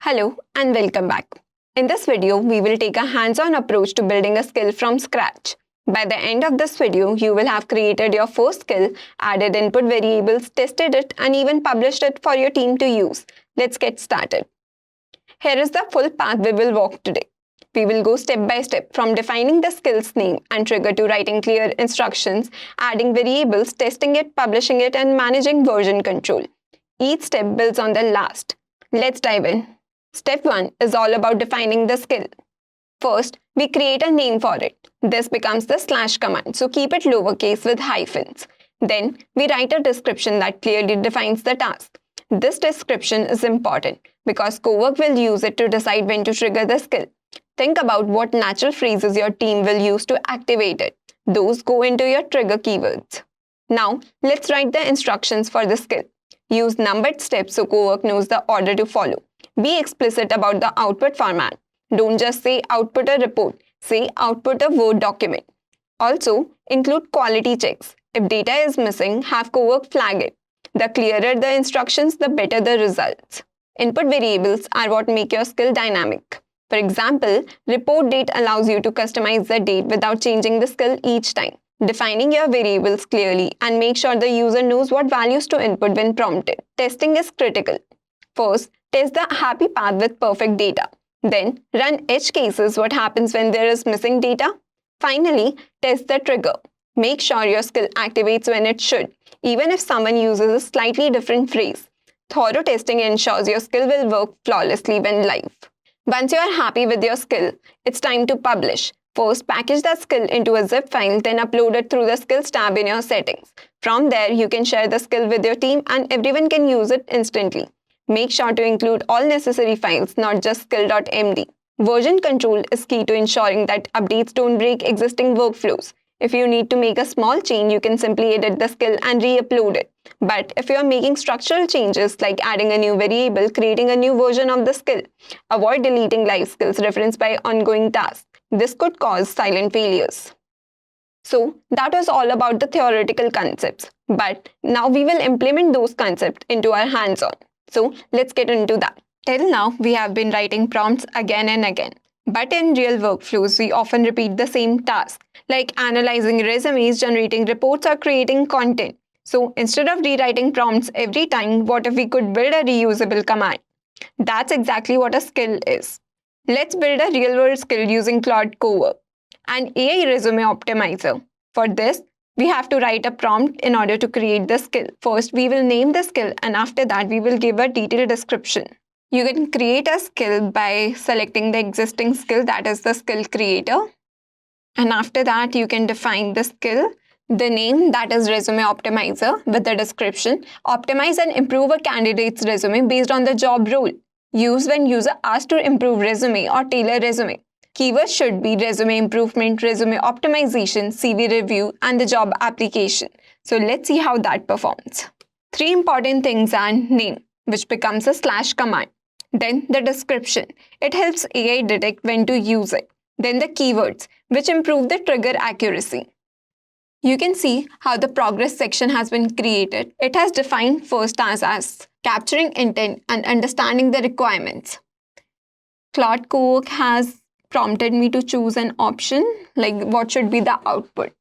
Hello and welcome back. In this video, we will take a hands-on approach to building a skill from scratch. By the end of this video, you will have created your first skill, added input variables, tested it, and even published it for your team to use. Let's get started. Here is the full path we will walk today. We will go step by step from defining the skill's name and trigger to writing clear instructions, adding variables, testing it, publishing it, and managing version control. Each step builds on the last. Let's dive in. Step 1 is all about defining the skill. First, we create a name for it. This becomes the / command, so keep it lowercase with hyphens. Then, we write a description that clearly defines the task. This description is important because cowork will use it to decide when to trigger the skill. Think about what natural phrases your team will use to activate it. Those go into your trigger keywords. Now, let's write the instructions for the skill. Use numbered steps so cowork knows the order to follow. Be explicit about the output format. Don't just say output a report. Say output a Word document. Also, include quality checks. If data is missing, have cowork flag it. The clearer the instructions, the better the results. Input variables are what make your skill dynamic. For example, report date allows you to customize the date without changing the skill each time. Defining your variables clearly and make sure the user knows what values to input when prompted. Testing is critical. First, test the happy path with perfect data. Then, run edge cases what happens when there is missing data. Finally, test the trigger. Make sure your skill activates when it should, even if someone uses a slightly different phrase. Thorough testing ensures your skill will work flawlessly when live. Once you are happy with your skill, it's time to publish. First, package the skill into a zip file, then upload it through the Skills tab in your settings. From there, you can share the skill with your team and everyone can use it instantly. Make sure to include all necessary files, not just skill.md. Version control is key to ensuring that updates don't break existing workflows. If you need to make a small change, you can simply edit the skill and re-upload it. But if you are making structural changes like adding a new variable, creating a new version of the skill, avoid deleting live skills referenced by ongoing tasks. This could cause silent failures. So that was all about the theoretical concepts. But now we will implement those concepts into our hands-on. So let's get into that. Till now, we have been writing prompts again and again. But in real workflows, we often repeat the same task, like analyzing resumes, generating reports, or creating content. So instead of rewriting prompts every time, what if we could build a reusable command? That's exactly what a skill is. Let's build a real-world skill using Claude Cowork, an AI resume optimizer. For this, we have to write a prompt in order to create the skill. First, we will name the skill and after that, we will give a detailed description. You can create a skill by selecting the existing skill, that is the skill creator. And after that, you can define the skill, the name, that is resume optimizer, with the description. Optimize and improve a candidate's resume based on the job role. Use when user asks to improve resume or tailor resume. Keywords should be resume improvement, resume optimization, CV review, and the job application. So let's see how that performs. 3 important things are name, which becomes a / command. Then the description. It helps AI detect when to use it. Then the keywords, which improve the trigger accuracy. You can see how the progress section has been created. It has defined first as capturing intent and understanding the requirements. Claude Cowork has prompted me to choose an option, like what should be the output.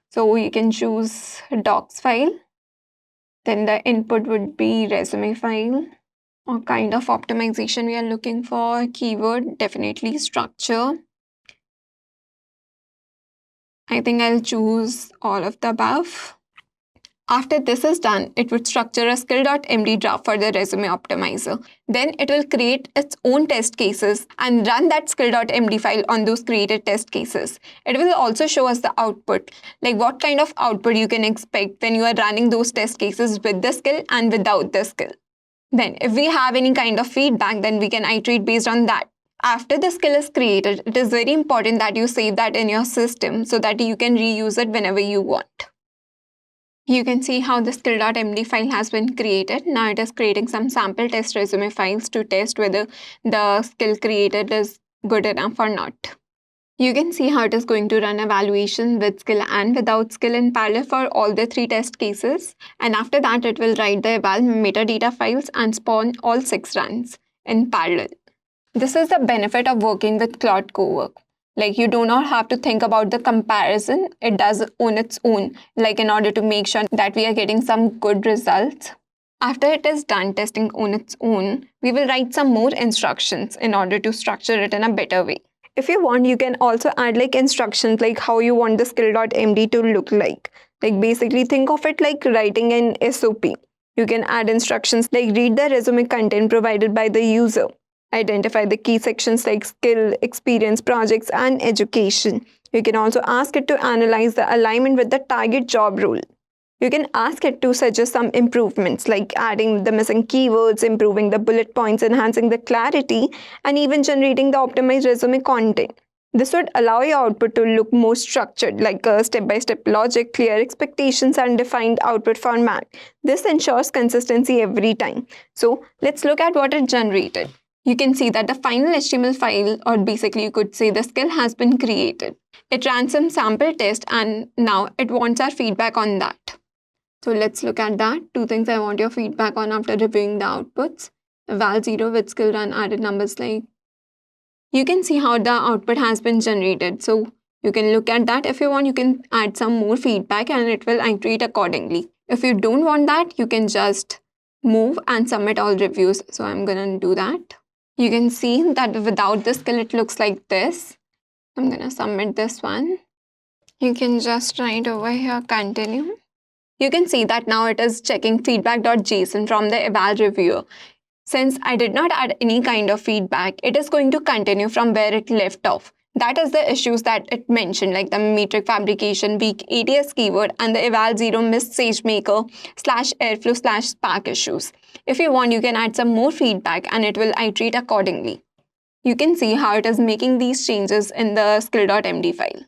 So you can choose a docs file. Then the input would be resume file. What kind of optimization we are looking for? Keyword, definitely structure. I think I'll choose all of the above. After this is done, it would structure a skill.md draft for the resume optimizer. Then it will create its own test cases and run that skill.md file on those created test cases. It will also show us the output, like what kind of output you can expect when you are running those test cases with the skill and without the skill. Then if we have any kind of feedback, then we can iterate based on that. After the skill is created, it is very important that you save that in your system so that you can reuse it whenever you want. You can see how the skill.md file has been created. Now it is creating some sample test resume files to test whether the skill created is good enough or not. You can see how it is going to run evaluation with skill and without skill in parallel for all the 3 test cases. And after that, it will write the eval metadata files and spawn all 6 runs. in parallel. This is the benefit of working with Claude Cowork. Like, you do not have to think about the comparison. It does on its own, like in order to make sure that we are getting some good results. After it is done testing on its own, we will write some more instructions in order to structure it in a better way. If you want, you can also add like instructions like how you want the skill.md to look like. Like, basically think of it like writing an SOP. You can add instructions like read the resume content provided by the user. Identify the key sections like skill, experience, projects, and education. You can also ask it to analyze the alignment with the target job role. You can ask it to suggest some improvements like adding the missing keywords, improving the bullet points, enhancing the clarity, and even generating the optimized resume content. This would allow your output to look more structured, like a step-by-step logic, clear expectations, and defined output format. This ensures consistency every time. So let's look at what it generated. You can see that the final HTML file, or basically you could say the skill, has been created. It ran some sample test and now it wants our feedback on that. So let's look at that. 2 things I want your feedback on after reviewing the outputs. Val 0 with skill run added numbers like. You can see how the output has been generated. So you can look at that. If you want, you can add some more feedback and it will iterate accordingly. If you don't want that, you can just move and submit all reviews. So I'm going to do that. You can see that without the skill, it looks like this. I'm going to submit this one. You can just write over here, continue. You can see that now it is checking feedback.json from the eval reviewer. Since I did not add any kind of feedback, it is going to continue from where it left off. That is the issues that it mentioned, like the metric fabrication, weak ATS keyword, and the eval 0 missed SageMaker /Airflow /Spark issues. If you want, you can add some more feedback and it will iterate accordingly. You can see how it is making these changes in the skill.md file.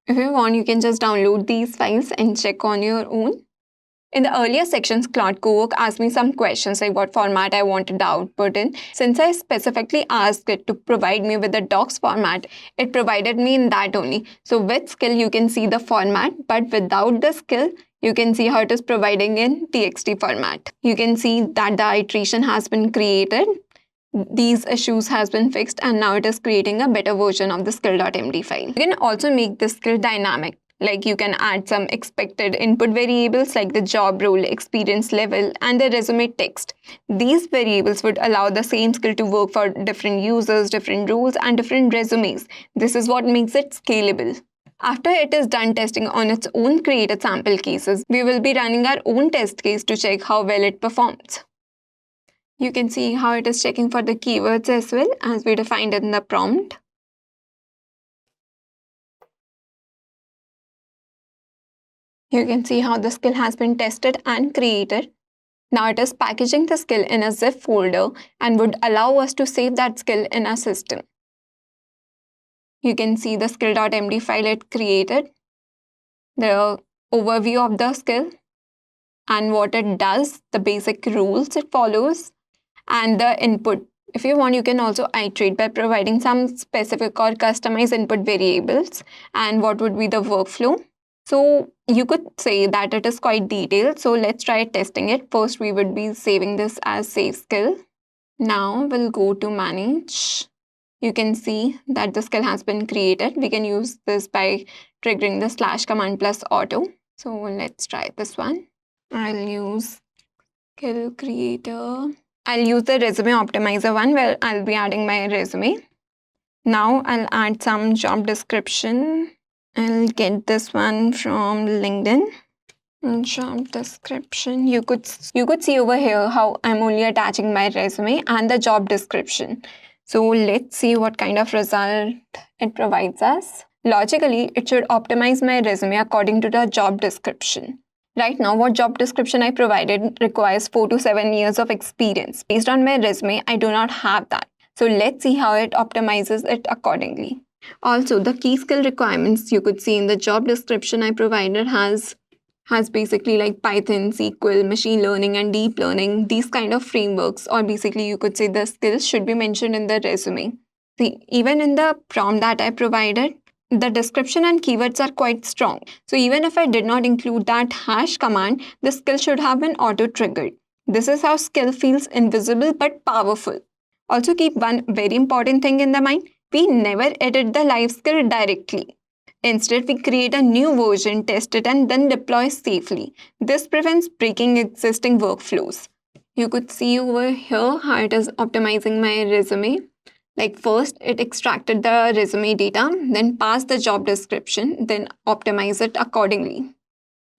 If you want, you can just download these files and check on your own. In the earlier sections, Claude Cowork asked me some questions like what format I wanted the output in. Since I specifically asked it to provide me with the docs format, it provided me in that only. So with skill, you can see the format, but without the skill, you can see how it is providing in txt format. You can see that the iteration has been created. These issues has been fixed and now it is creating a better version of the skill.md file. You can also make the skill dynamic. Like, you can add some expected input variables like the job role, experience level, and the resume text. These variables would allow the same skill to work for different users, different roles, and different resumes. This is what makes it scalable. After it is done testing on its own created sample cases, we will be running our own test case to check how well it performs. You can see how it is checking for the keywords as well as we defined in the prompt. You can see how the skill has been tested and created. Now it is packaging the skill in a zip folder and would allow us to save that skill in our system. You can see the skill.md file it created, the overview of the skill and what it does, the basic rules it follows, and the input. If you want, you can also iterate by providing some specific or customized input variables and what would be the workflow. So you could say that it is quite detailed. So let's try testing it. First, we would be saving this as save skill. Now we'll go to manage. You can see that the skill has been created. We can use this by triggering the / command plus auto. So let's try this one. I'll use skill creator. I'll use the resume optimizer one where I'll be adding my resume. Now I'll add some job description. I'll get this one from LinkedIn. Job description. You could see over here how I'm only attaching my resume and the job description. So let's see what kind of result it provides us. Logically, it should optimize my resume according to the job description. Right now, what job description I provided requires 4 to 7 years of experience. Based on my resume, I do not have that. So let's see how it optimizes it accordingly. Also, the key skill requirements you could see in the job description I provided has basically like Python, SQL, machine learning, and deep learning, these kind of frameworks, or basically you could say the skills should be mentioned in the resume. See, even in the prompt that I provided, the description and keywords are quite strong. So even if I did not include that # command, the skill should have been auto-triggered. This is how skill feels invisible but powerful. Also keep one very important thing in the mind. We never edit the live skill directly. Instead, we create a new version, test it, and then deploy safely. This prevents breaking existing workflows. You could see over here how it is optimizing my resume. Like first, it extracted the resume data, then passed the job description, then optimize it accordingly.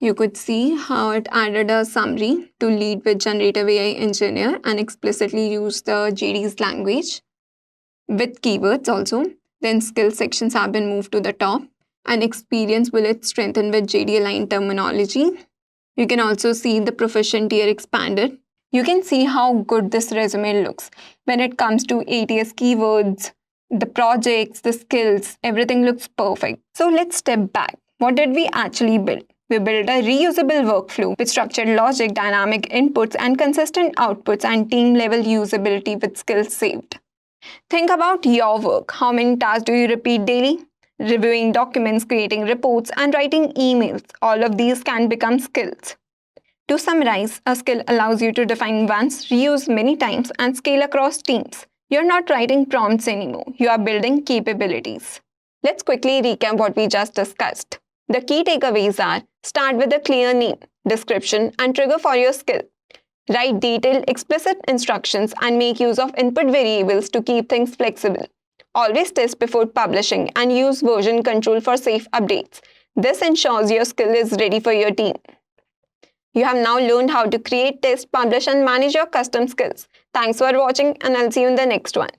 You could see how it added a summary to lead with generative AI engineer and explicitly use the JD's language with keywords also. Then skill sections have been moved to the top and experience bullet strengthened with JD aligned terminology. You can also see the proficient tier expanded. You can see how good this resume looks when it comes to ATS keywords, the projects, the skills, everything looks perfect. So let's step back. What did we actually build? We built a reusable workflow with structured logic, dynamic inputs, and consistent outputs, and team level usability with skills saved. Think about your work. How many tasks do you repeat daily? Reviewing documents, creating reports, and writing emails. All of these can become skills. To summarize, a skill allows you to define once, reuse many times, and scale across teams. You're not writing prompts anymore, you are building capabilities. Let's quickly recap what we just discussed. The key takeaways are: start with a clear name, description, and trigger for your skill. Write detailed, explicit instructions and make use of input variables to keep things flexible. Always test before publishing and use version control for safe updates. This ensures your skill is ready for your team. You have now learned how to create, test, publish, and manage your custom skills. Thanks for watching, and I'll see you in the next one.